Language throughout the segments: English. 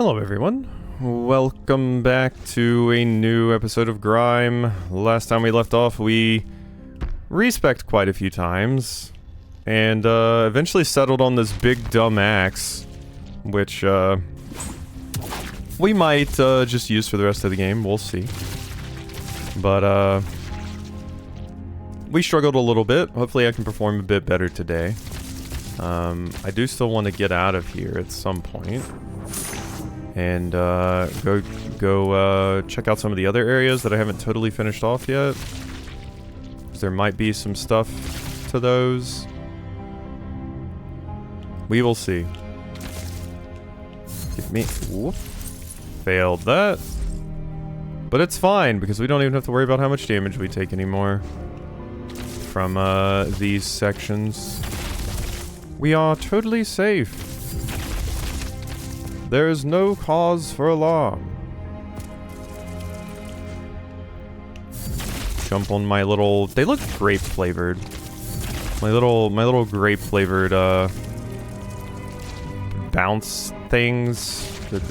Hello everyone, welcome back to a new episode of Grime. Last time we left off we respec'd quite a few times and eventually settled on this big dumb axe, which we might just use for the rest of the game, we'll see. But we struggled a little bit. Hopefully I can perform a bit better today. I do still want to get out of here at some point and go check out some of the other areas that I haven't totally finished off yet. 'Cause there might be some stuff to those. We will see. Give me... Whoop. Failed that. But it's fine, because we don't even have to worry about how much damage we take anymore from these sections. We are totally safe. There is no cause for alarm. Jump on my little... They look grape flavored. My little grape flavored bounce things that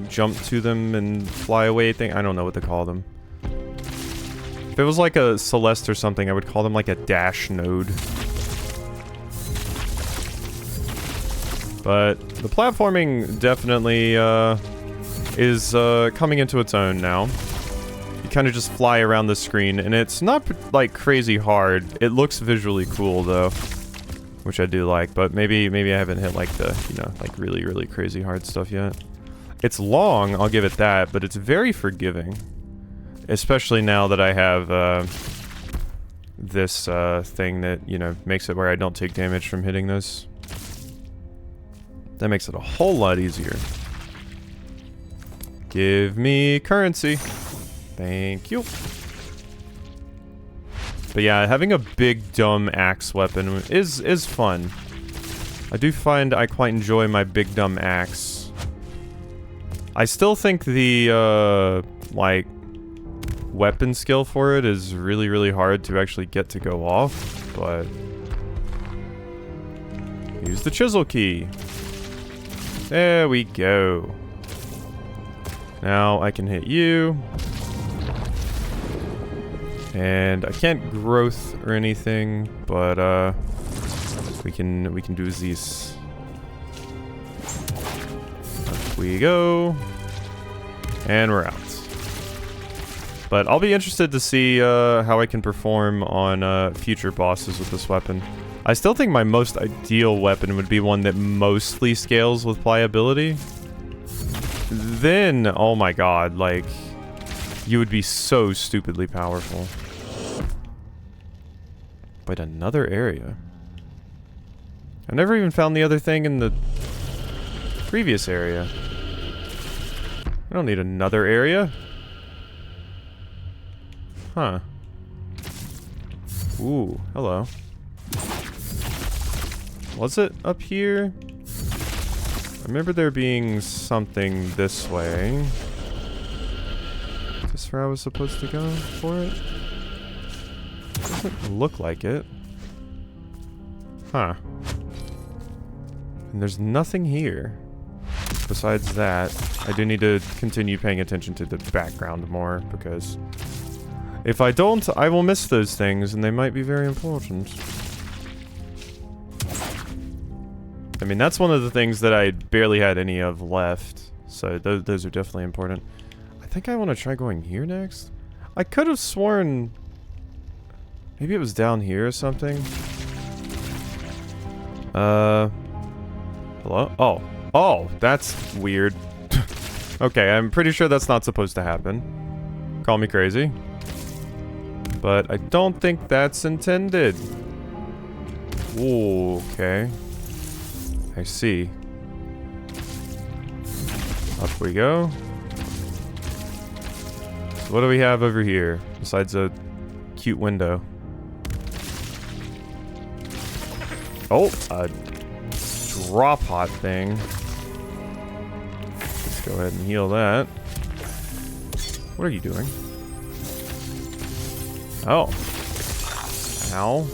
jump to them and fly away thing. I don't know what to call them. If it was like a Celeste or something, I would call them like a dash node. But the platforming definitely is coming into its own now. You kind of just fly around the screen, and it's not like crazy hard. It looks visually cool though, which I do like. But maybe I haven't hit like the like really crazy hard stuff yet. It's long, I'll give it that, but it's very forgiving, especially now that I have this thing that makes it where I don't take damage from hitting this. That makes it a whole lot easier. Give me currency. Thank you. But yeah, having a big dumb axe weapon is fun. I do find I quite enjoy my big dumb axe. I still think the like weapon skill for it is really hard to actually get to go off, but use the chisel key. There we go. Now I can hit you. And I can't growth or anything, but we can do this. Up we go. And we're out. But I'll be interested to see how I can perform on future bosses with this weapon. I still think my most ideal weapon would be one that mostly scales with pliability. Then, oh my god, like, you would be so stupidly powerful. But another area. I never even found the other thing in the previous area. I don't need another area. Huh. Ooh, hello. Was it up here? I remember there being something this way. Is this where I was supposed to go for it? Doesn't look like it. Huh. And there's nothing here. Besides that, I do need to continue paying attention to the background more, because if I don't, I will miss those things, and they might be very important. I mean, that's one of the things that I barely had any of left, so those are definitely important. I think I want to try going here next. I could have sworn... Maybe it was down here or something? Hello? Oh. Oh, that's weird. Okay, I'm pretty sure that's not supposed to happen. Call me crazy. But I don't think that's intended. Ooh, okay. I see. Up we go. So what do we have over here besides a cute window? Oh, a draw pot thing. Let's go ahead and heal that. What are you doing? Oh. Ow.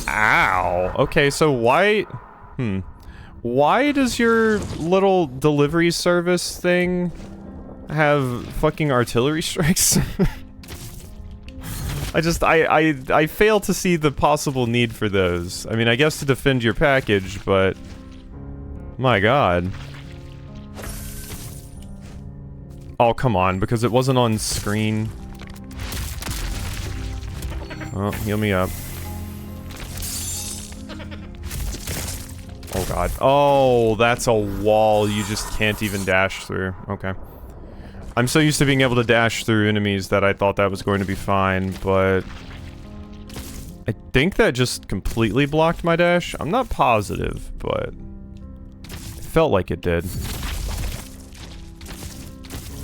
Ow. Okay, so why... Why does your little delivery service thing have fucking artillery strikes? I fail to see the possible need for those. I mean, I guess to defend your package, but... My god. Oh, come on, because it wasn't on screen. Oh, heal me up. Oh god. Oh, that's a wall you just can't even dash through. Okay. I'm so used to being able to dash through enemies that I thought that was going to be fine, but... I think that just completely blocked my dash. I'm not positive, but... It felt like it did.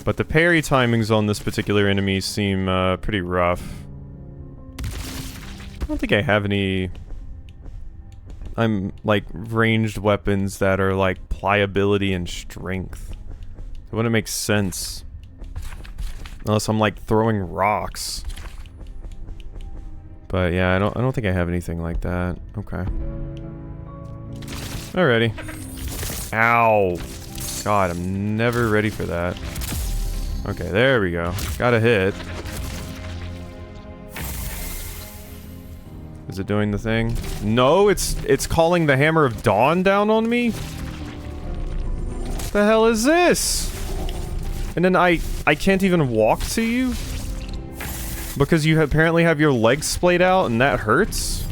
But the parry timings on this particular enemy seem pretty rough. I don't think I have any... like, ranged weapons that are, like, pliability and strength. It wouldn't make sense. Unless I'm, like, throwing rocks. But, yeah, I don't think I have anything like that. Okay. Alrighty. Ow. God, I'm never ready for that. Okay, there we go. Got a hit. Is it doing the thing? No, it's calling the Hammer of Dawn down on me? What the hell is this? And then I can't even walk to you? Because you apparently have your legs splayed out and that hurts?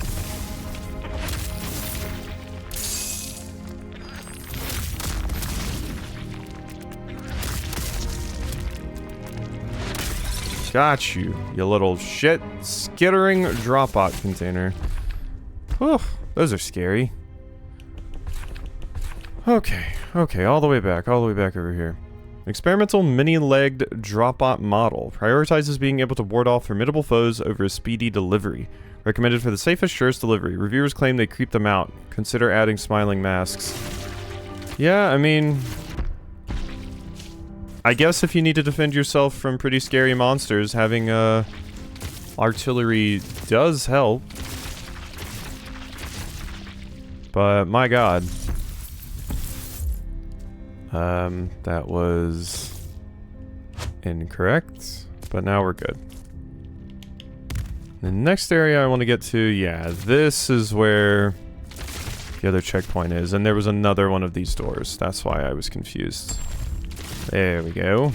Got you, you little shit. Skittering drop bot container. Whew, those are scary. Okay, all the way back over here. Experimental mini-legged drop-bot model. Prioritizes being able to ward off formidable foes over a speedy delivery. Recommended for the safest, surest delivery. Reviewers claim they creep them out. Consider adding smiling masks. Yeah, I mean... I guess if you need to defend yourself from pretty scary monsters, having, artillery does help. But, my god. That was incorrect, but now we're good. The next area I want to get to, yeah, this is where the other checkpoint is, and there was another one of these doors. That's why I was confused. There we go.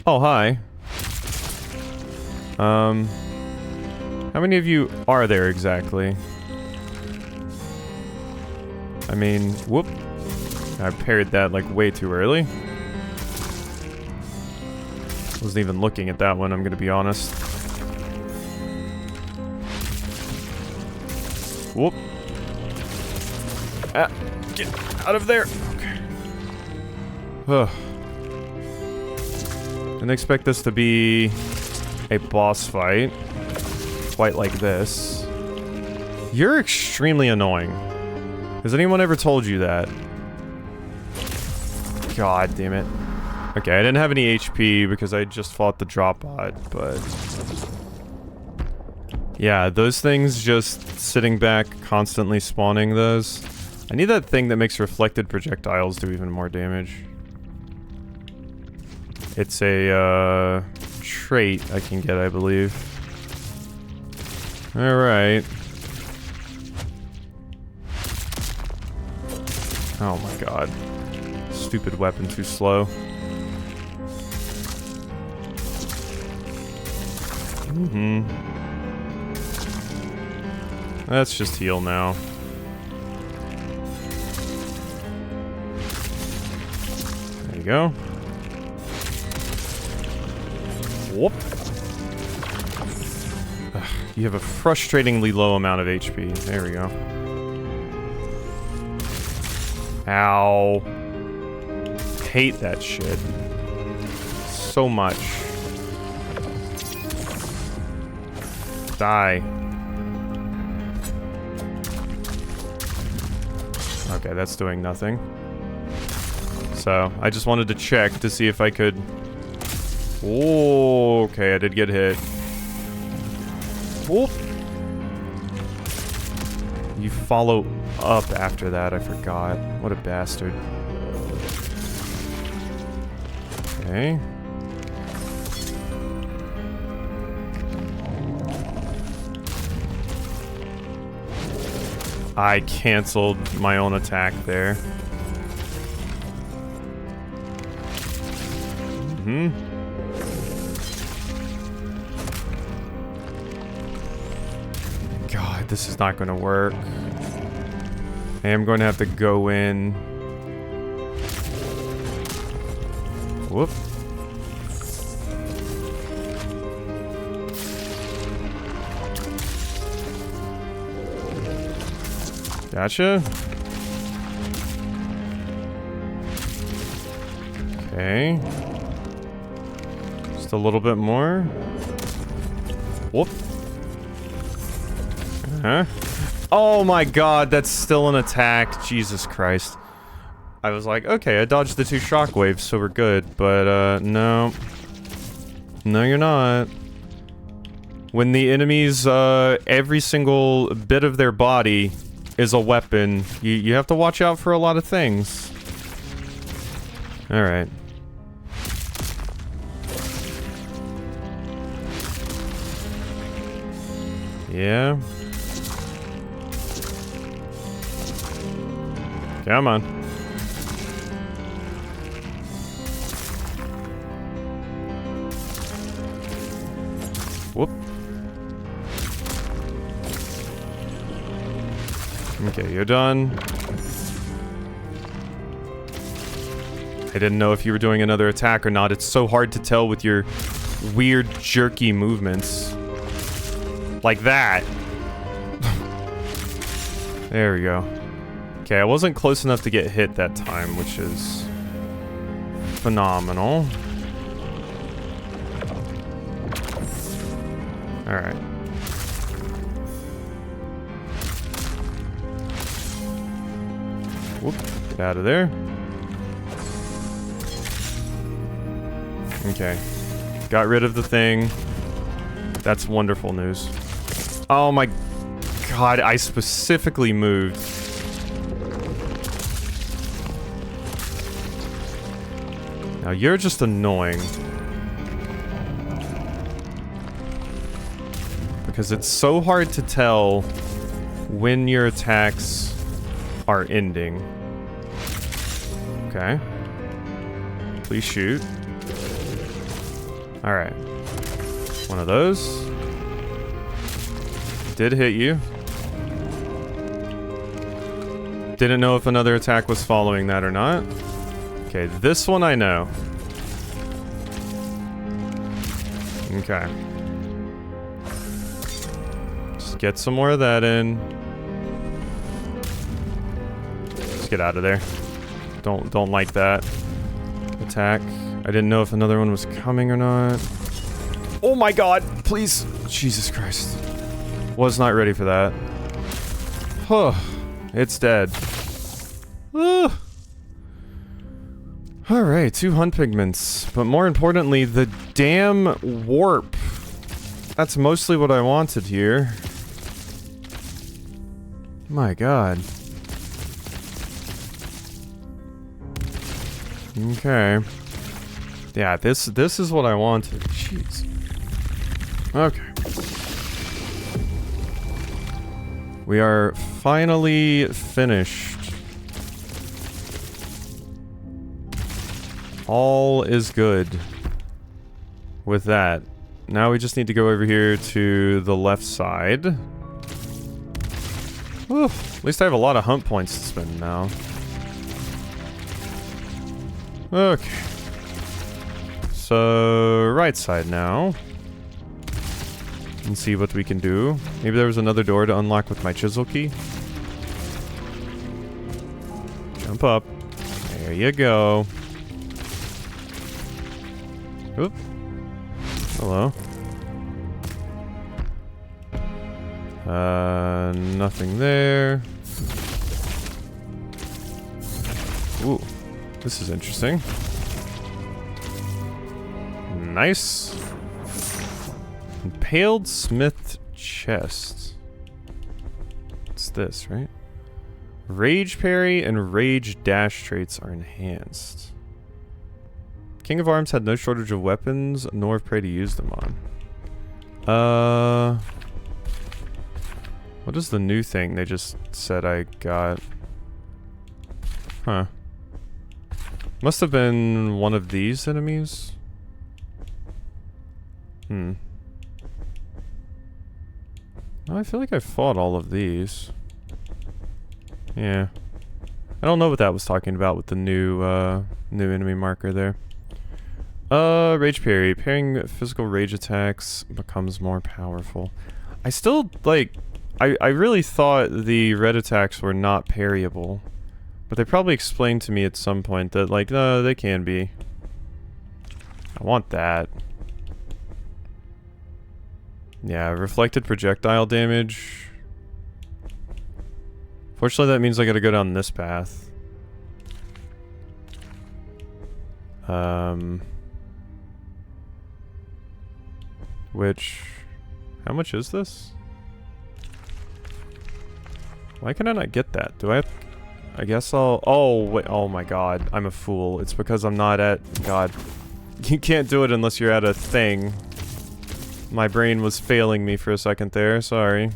Oh, hi. How many of you are there exactly? I mean, whoop. I parried that like way too early. Wasn't even looking at that one, I'm gonna be honest. Whoop. Ah, get out of there. Okay. Ugh. Didn't expect this to be a boss fight. Quite like this. You're extremely annoying. Has anyone ever told you that? God damn it. Okay, I didn't have any HP because I just fought the drop bot, but... Yeah, those things just sitting back, constantly spawning those. I need that thing that makes reflected projectiles do even more damage. It's a, trait I can get, I believe. Alright. Oh my god. Stupid weapon, too slow. Let's just heal now. There you go. Whoop. Ugh, you have a frustratingly low amount of HP. There we go. Ow. Hate that shit. So much. Die. Okay, that's doing nothing. So, I just wanted to check to see if I could... Oh, okay, I did get hit. Whoop. you follow up after that. I forgot. What a bastard. Okay. I canceled my own attack there. God, this is not going to work. I am going to have to go in. Whoop. Gotcha. Okay. Just a little bit more. Whoop. Oh my god, that's still an attack. Jesus Christ. I was like, okay, I dodged the 2 shockwaves, so we're good. But, no. No, you're not. When the enemies, every single bit of their body is a weapon, you have to watch out for a lot of things. Alright. Yeah. Come on. Whoop. Okay, you're done. I didn't know if you were doing another attack or not. It's so hard to tell with your weird, jerky movements. Like that. There we go. Okay, I wasn't close enough to get hit that time, which is phenomenal. Alright. Whoop, get out of there. Okay. Got rid of the thing. That's wonderful news. Oh my god, I specifically moved. Now you're just annoying. Because it's so hard to tell when your attacks are ending. Okay. Please shoot. Alright. One of those. Did hit you. Didn't know if another attack was following that or not. Okay, this one I know. Okay. Just get some more of that in. Just get out of there. Don't like that attack. I didn't know if another one was coming or not. Oh my god, please. Jesus Christ. Was not ready for that. Huh. It's dead. Alright, 2 hunt pigments. But more importantly, the damn warp. That's mostly what I wanted here. My god. Okay. Yeah, this is what I wanted. Jeez. Okay. We are finally finished. All is good with that. Now we just need to go over here to the left side. Whew, at least I have a lot of hunt points to spend now. Okay. So, right side now. And see what we can do. Maybe there was another door to unlock with my chisel key. Jump up. There you go. Oop. Hello. Nothing there. Ooh. This is interesting. Nice. Impaled smith chest. What's this, right? Rage parry and rage dash traits are enhanced. King of Arms had no shortage of weapons, nor of prey to use them on. What is the new thing they just said I got? Huh. Must have been one of these enemies. Oh, I feel like I fought all of these. Yeah. I don't know what that was talking about with the new enemy marker there. Rage parry. Parrying physical rage attacks becomes more powerful. I still, like... I really thought the red attacks were not parryable. But they probably explained to me at some point that, like, no, they can be. I want that. Yeah, reflected projectile damage. Fortunately, that means I gotta go down this path. Which... How much is this? Why can I not get that? Do I have... I guess I'll... Oh, wait. Oh my god. I'm a fool. It's because I'm not at... God. You can't do it unless you're at a thing. My brain was failing me for a second there. Sorry. I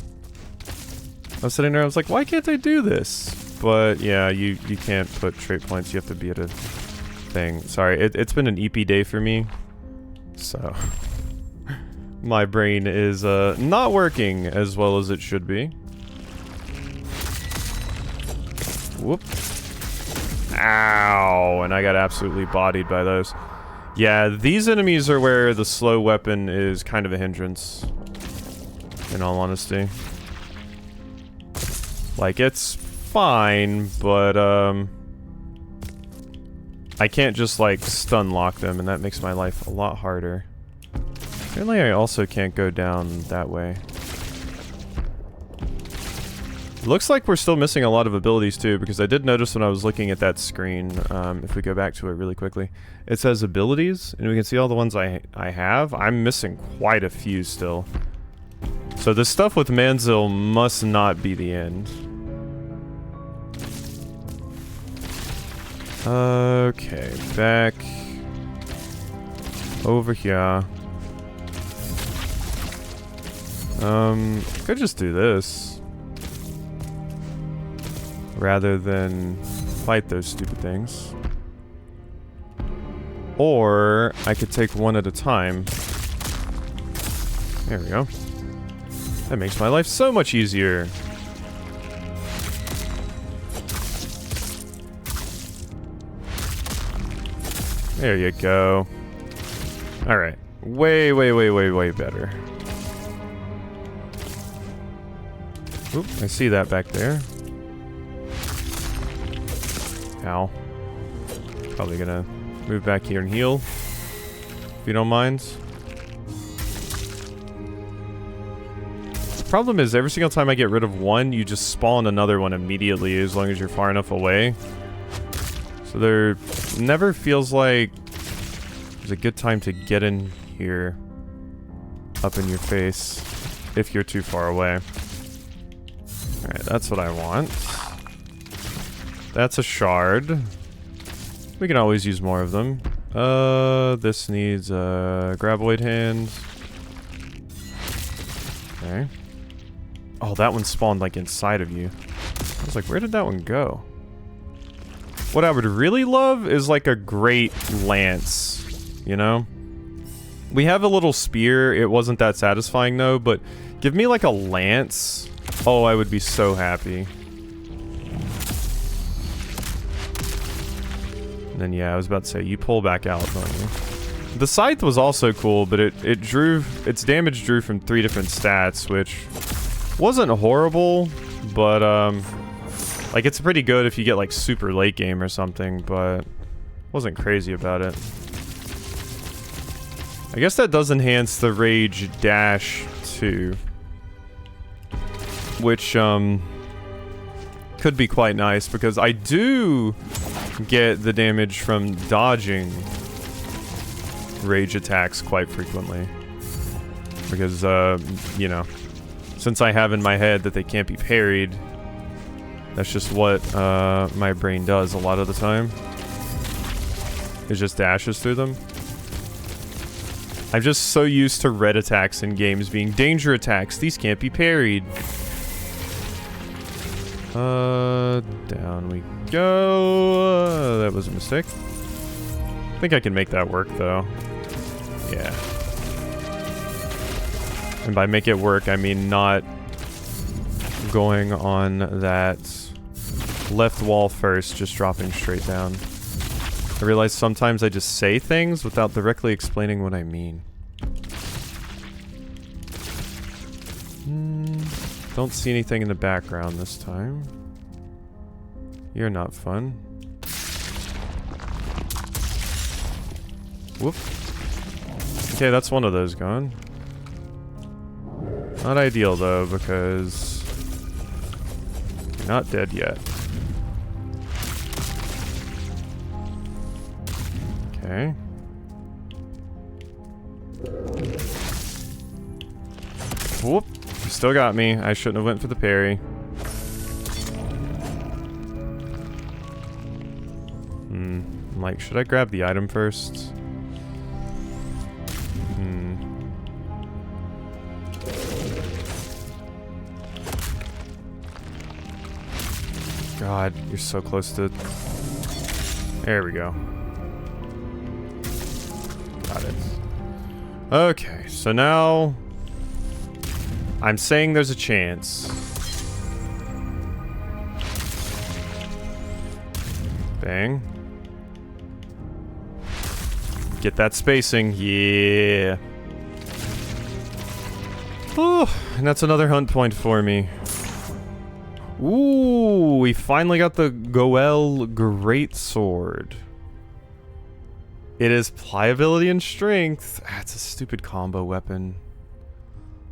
was sitting there, I was like, why can't I do this? But yeah, you can't put trait points. You have to be at a thing. Sorry, it's been an EP day for me. So... my brain is not working as well as it should be. Whoop. Ow, and I got absolutely bodied by those. Yeah, these enemies are where the slow weapon is kind of a hindrance. In all honesty. Like, it's fine, but, I can't just, like, stun lock them, and that makes my life a lot harder. Apparently I also can't go down that way. Looks like we're still missing a lot of abilities too, because I did notice when I was looking at that screen, if we go back to it really quickly, it says abilities, and we can see all the ones I have. I'm missing quite a few still. So this stuff with Manzil must not be the end. Okay, back over here. Could just do this. Rather than fight those stupid things. Or I could take one at a time. There we go. That makes my life so much easier. There you go. Alright. Way, way, way, way, way better. Oop, I see that back there. Ow. Probably gonna move back here and heal. If you don't mind. The problem is, every single time I get rid of one, you just spawn another one immediately as long as you're far enough away. So there never feels like there's a good time to get in here. Up in your face. If you're too far away. Alright, that's what I want. That's a shard. We can always use more of them. This needs a graboid hand. Okay. Oh, that one spawned like inside of you. I was like, where did that one go? What I would really love is like a great lance, you know? We have a little spear. It wasn't that satisfying though, but give me like a lance. Oh, I would be so happy. And then, yeah, I was about to say, you pull back out, don't you? The scythe was also cool, but it drew... Its damage drew from 3 different stats, which wasn't horrible, but, like, it's pretty good if you get, like, super late game or something, but wasn't crazy about it. I guess that does enhance the rage dash, too. Which, could be quite nice, because I do get the damage from dodging rage attacks quite frequently. Because, you know, since I have in my head that they can't be parried, That's just what my brain does a lot of the time. It just dashes through them. I'm just so used to red attacks in games being danger attacks. These can't be parried. Down we go. That was a mistake. I think I can make that work, though. Yeah. And by make it work, I mean not going on that left wall first, just dropping straight down. I realize sometimes I just say things without directly explaining what I mean. Don't see anything in the background this time. You're not fun. Whoop. Okay, that's one of those gone. Not ideal though, because you're not dead yet. Okay. Whoop. You still got me. I shouldn't have went for the parry. I'm like, should I grab the item first? God, you're so close to... There we go. Got it. Okay, so now... I'm saying there's a chance. Bang. Get that spacing. Yeah. Oh, and that's another hunt point for me. Ooh, we finally got the Goel Greatsword. It is pliability and strength. That's a stupid combo weapon.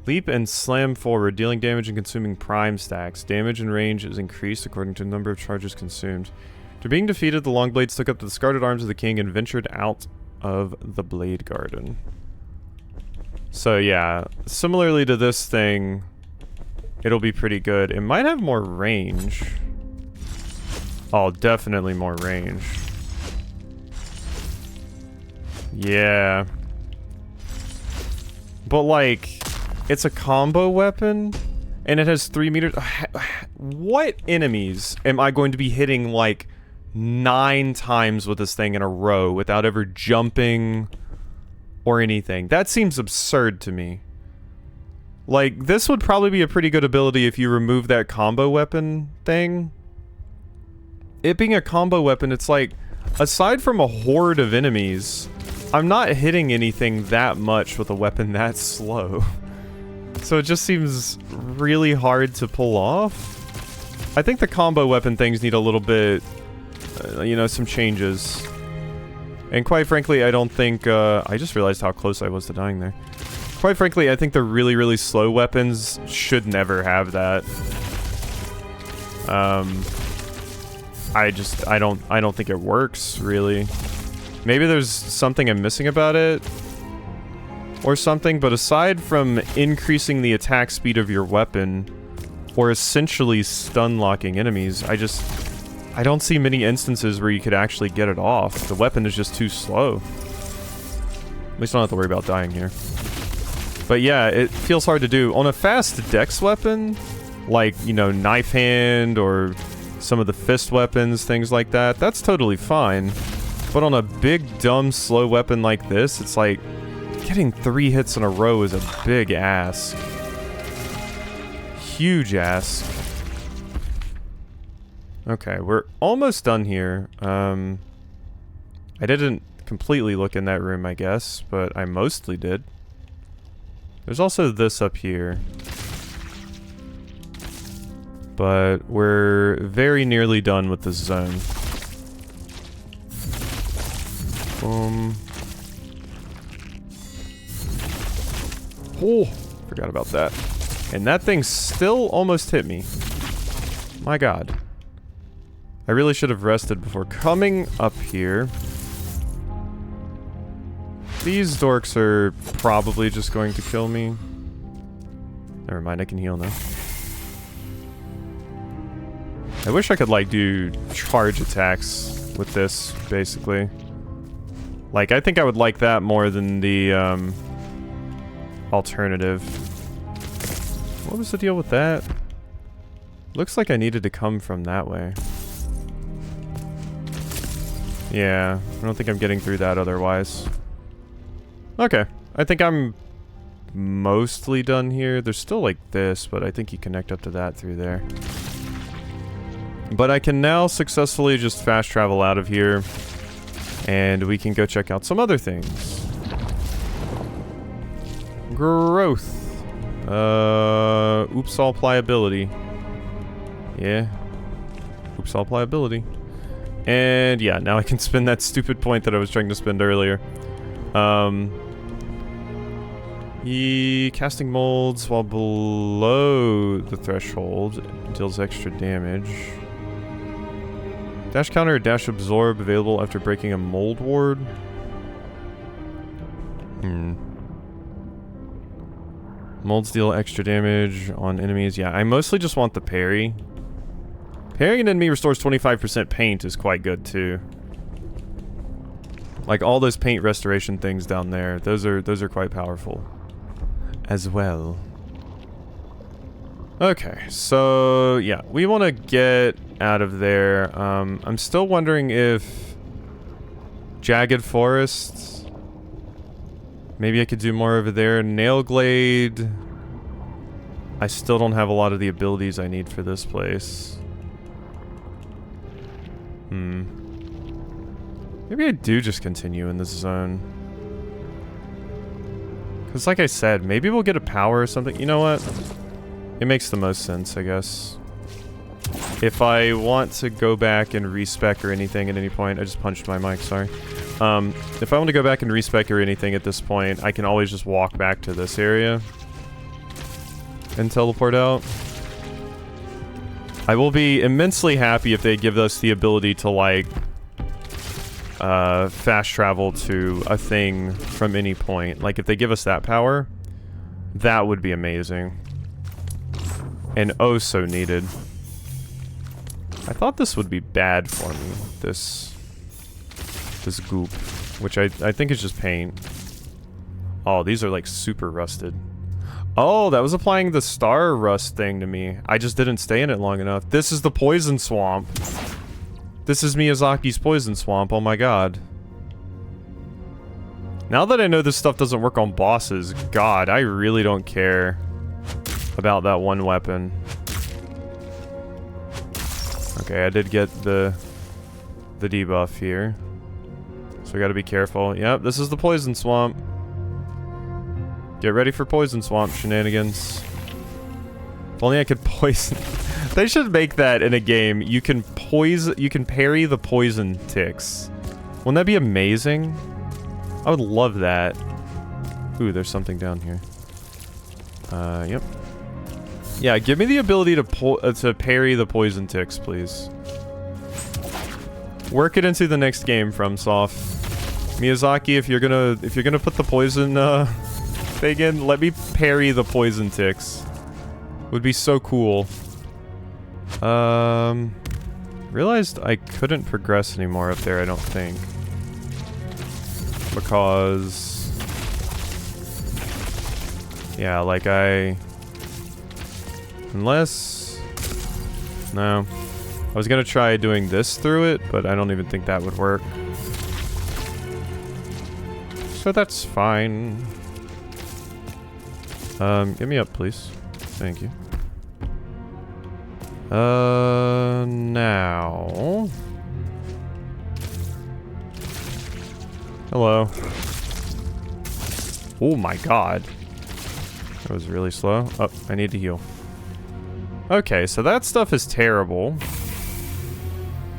Leap and slam forward, dealing damage and consuming prime stacks. Damage and range is increased according to the number of charges consumed. After being defeated, the Longblades took up the discarded arms of the king and ventured out of the Blade Garden. So yeah, similarly to this thing, it'll be pretty good. It might have more range. Oh, definitely more range. Yeah. But like... It's a combo weapon, and it has 3 meters. What enemies am I going to be hitting like 9 times with this thing in a row without ever jumping or anything? That seems absurd to me. Like, this would probably be a pretty good ability if you remove that combo weapon thing. It being a combo weapon, it's like, aside from a horde of enemies, I'm not hitting anything that much with a weapon that slow. So it just seems really hard to pull off. I think the combo weapon things need a little bit, you know, some changes. And quite frankly, I don't think, I just realized how close I was to dying there. Quite frankly, I think the really, really slow weapons should never have that. I don't think it works, really. Maybe there's something I'm missing about it. Or something, but aside from increasing the attack speed of your weapon, or essentially stun locking enemies, I don't see many instances where you could actually get it off. The weapon is just too slow. At least I don't have to worry about dying here. But yeah, it feels hard to do. On a fast dex weapon, like, you know, knife hand or some of the fist weapons, things like that, that's totally fine. But on a big, dumb, slow weapon like this, it's like, getting 3 hits in a row is a big ask. Huge ask. Okay, we're almost done here. I didn't completely look in that room, I guess, but I mostly did. There's also this up here. But we're very nearly done with this zone. Boom. Oh, forgot about that. And that thing still almost hit me. My god. I really should have rested before coming up here. These dorks are probably just going to kill me. Never mind, I can heal now. I wish I could, like, do charge attacks with this, basically. Like, I think I would like that more than the, alternative. What was the deal with that? Looks like I needed to come from that way. Yeah, I don't think I'm getting through that otherwise. Okay, I think I'm mostly done here. There's still like this, but I think you connect up to that through there. But I can now successfully just fast travel out of here, and we can go check out some other things. Growth. Oops, all pliability. Yeah. Oops, all pliability. And yeah, now I can spend that stupid point that I was trying to spend earlier. Casting molds while below the threshold deals extra damage. Dash counter or dash absorb available after breaking a mold ward. Molds deal extra damage on enemies. Yeah, I mostly just want the parry. Parrying an enemy restores 25% paint is quite good too. Like all those paint restoration things down there, those are quite powerful as well. Okay, so yeah, we want to get out of there. I'm still wondering if Jagged Forests, maybe I could do more over there. Nailglade, I still don't have a lot of the abilities I need for this place. Maybe I do just continue in this zone. Because like I said, maybe we'll get a power or something. You know what? It makes the most sense, I guess. If I want to go back and respec or anything at any point... I just punched my mic, sorry. If I want to go back and respec or anything at this point, I can always just walk back to this area and teleport out. I will be immensely happy if they give us the ability to, like, fast travel to a thing from any point. Like, if they give us that power, that would be amazing. And oh so needed. I thought this would be bad for me, this goop, which I think is just paint. Oh, these are, like, super rusted. Oh, that was applying the star rust thing to me. I just didn't stay in it long enough. This is the poison swamp. This is Miyazaki's poison swamp, oh my god. Now that I know this stuff doesn't work on bosses, god, I really don't care about that one weapon. Okay, I did get the debuff here. So I gotta be careful. Yep, this is the poison swamp. Get ready for poison swamp shenanigans. If only I could poison... They should make that in a game. You can parry the poison ticks. Wouldn't that be amazing? I would love that. Ooh, there's something down here. Yep. Yeah, give me the ability to parry the poison ticks, please. Work it into the next game, FromSoft. Miyazaki, if you're gonna put the poison thing in, let me parry the poison ticks. Would be so cool. Realized I couldn't progress anymore up there, I don't think. Because... yeah, like unless... no. I was gonna try doing this through it, but I don't even think that would work. So that's fine. Get me up, please. Thank you. Now... hello. Oh my god. That was really slow. Oh, I need to heal. Okay, so that stuff is terrible.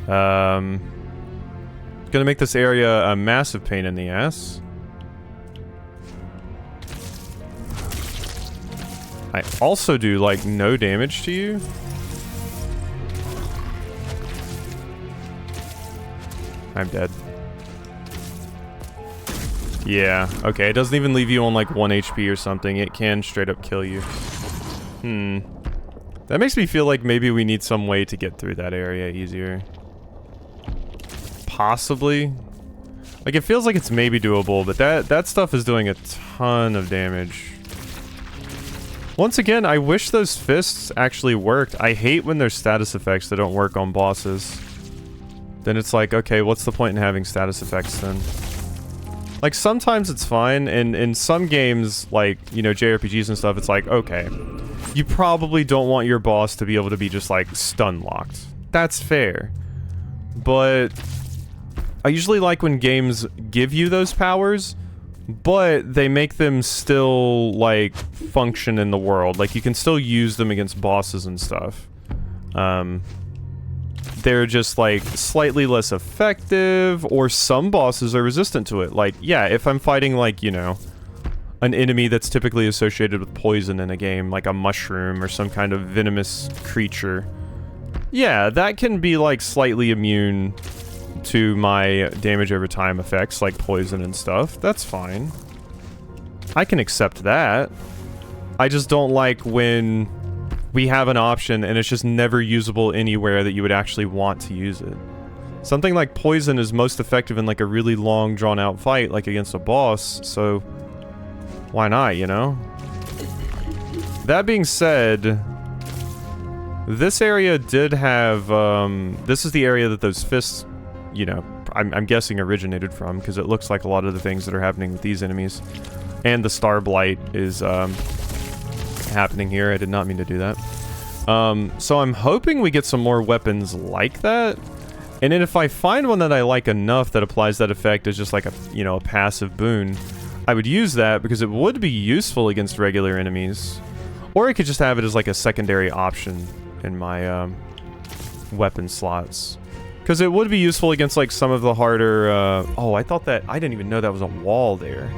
Gonna make this area a massive pain in the ass. I also do, like, no damage to you. I'm dead. Yeah, okay, it doesn't even leave you on, like, 1 HP or something. It can straight up kill you. That makes me feel like maybe we need some way to get through that area easier. Possibly. Like, it feels like it's maybe doable, but that stuff is doing a ton of damage. Once again, I wish those fists actually worked. I hate when there's status effects that don't work on bosses. Then it's like, okay, what's the point in having status effects then? Like, sometimes it's fine, and in some games, like, you know, JRPGs and stuff, it's like, okay, you probably don't want your boss to be able to be just, like, stun-locked. That's fair. But I usually like when games give you those powers, but they make them still, like, function in the world. Like, you can still use them against bosses and stuff. They're just, like, slightly less effective, or some bosses are resistant to it. Like, yeah, if I'm fighting, like, you know, an enemy that's typically associated with poison in a game, like a mushroom or some kind of venomous creature, yeah, that can be, like, slightly immune to my damage over time effects, like poison and stuff. That's fine. I can accept that. I just don't like when we have an option and it's just never usable anywhere that you would actually want to use it. Something like poison is most effective in like a really long drawn out fight, like against a boss, so why not, you know? That being said, this area did have, this is the area that those fists, you know, I'm guessing originated from, because it looks like a lot of the things that are happening with these enemies. And the Star Blight is, happening here. I did not mean to do that. So I'm hoping we get some more weapons like that. And then if I find one that I like enough that applies that effect as just like a, you know, a passive boon, I would use that because it would be useful against regular enemies. Or I could just have it as like a secondary option in my, weapon slots. Because it would be useful against like some of the harder, oh, I thought that, I didn't even know that was a wall there.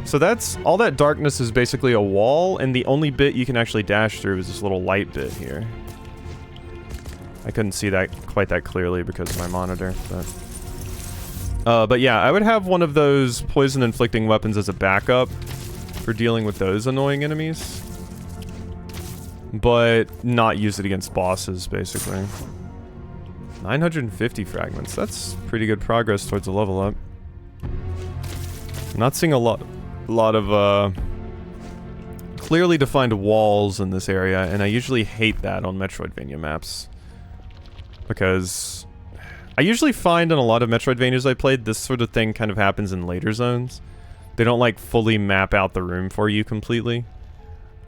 So that's, all that darkness is basically a wall, and the only bit you can actually dash through is this little light bit here. I couldn't see that quite that clearly because of my monitor, but yeah, I would have one of those poison-inflicting weapons as a backup for dealing with those annoying enemies. But not use it against bosses, basically. 950 fragments, that's pretty good progress towards a level up. I'm not seeing a lot of clearly defined walls in this area, and I usually hate that on Metroidvania maps. Because I usually find in a lot of Metroidvanias I played, this sort of thing kind of happens in later zones. They don't like fully map out the room for you completely.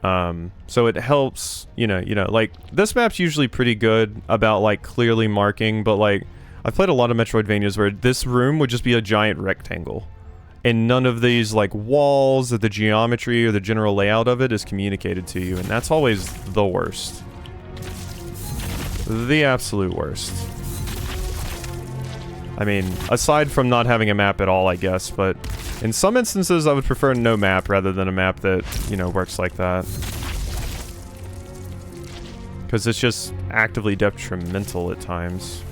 So it helps, you know, like this map's usually pretty good about like clearly marking, but like I've played a lot of Metroidvanias where this room would just be a giant rectangle. And none of these, like, walls or the geometry or the general layout of it is communicated to you, and that's always the worst. The absolute worst. I mean, aside from not having a map at all, I guess, but in some instances I would prefer no map rather than a map that, you know, works like that. Because it's just actively detrimental at times.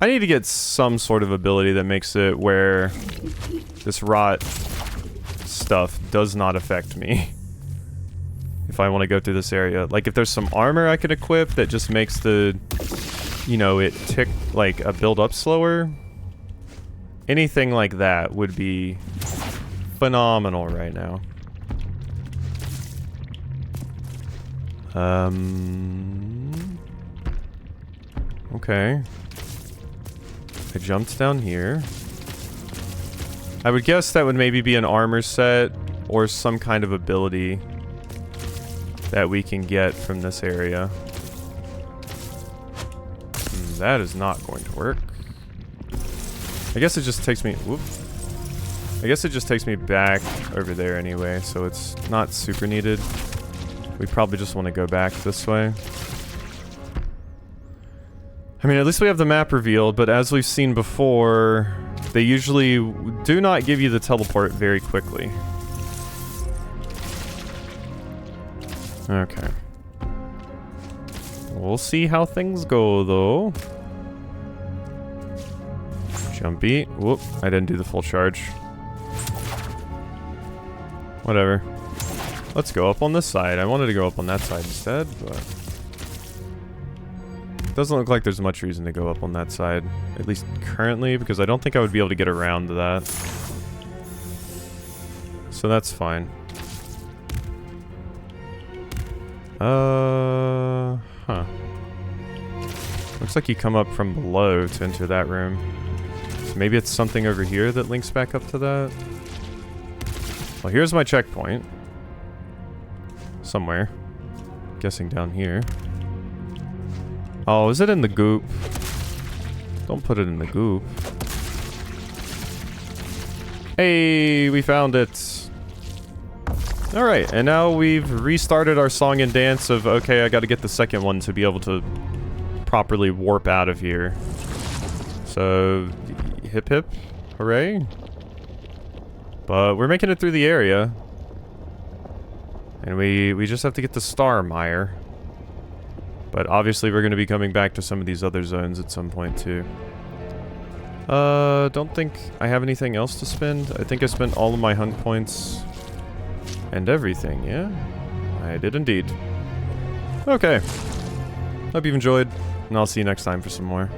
I need to get some sort of ability that makes it where this rot stuff does not affect me. If I want to go through this area. Like, if there's some armor I could equip that just makes the, you know, it tick, like, a build up slower. Anything like that would be phenomenal right now. Okay. I jumped down here. I would guess that would maybe be an armor set or some kind of ability that we can get from this area. That is not going to work. I guess it just takes me... Whoop. I guess it just takes me back over there anyway, so it's not super needed. We probably just want to go back this way. I mean, at least we have the map revealed, but as we've seen before, they usually do not give you the teleport very quickly. Okay. We'll see how things go, though. Jumpy. Whoop, I didn't do the full charge. Whatever. Let's go up on this side. I wanted to go up on that side instead, but... Doesn't look like there's much reason to go up on that side. At least currently, because I don't think I would be able to get around to that. So that's fine. Huh. Looks like you come up from below to enter that room. So maybe it's something over here that links back up to that? Well, here's my checkpoint. Somewhere. Guessing down here. Oh, is it in the goop? Don't put it in the goop. Hey, we found it. Alright, and now we've restarted our song and dance of, okay, I gotta get the second one to be able to properly warp out of here. So, hip hip, hooray. But we're making it through the area. And we just have to get the Star Mire. But obviously we're going to be coming back to some of these other zones at some point too. Don't think I have anything else to spend. I think I spent all of my hunk points and everything, yeah? I did indeed. Okay. Hope you've enjoyed, and I'll see you next time for some more.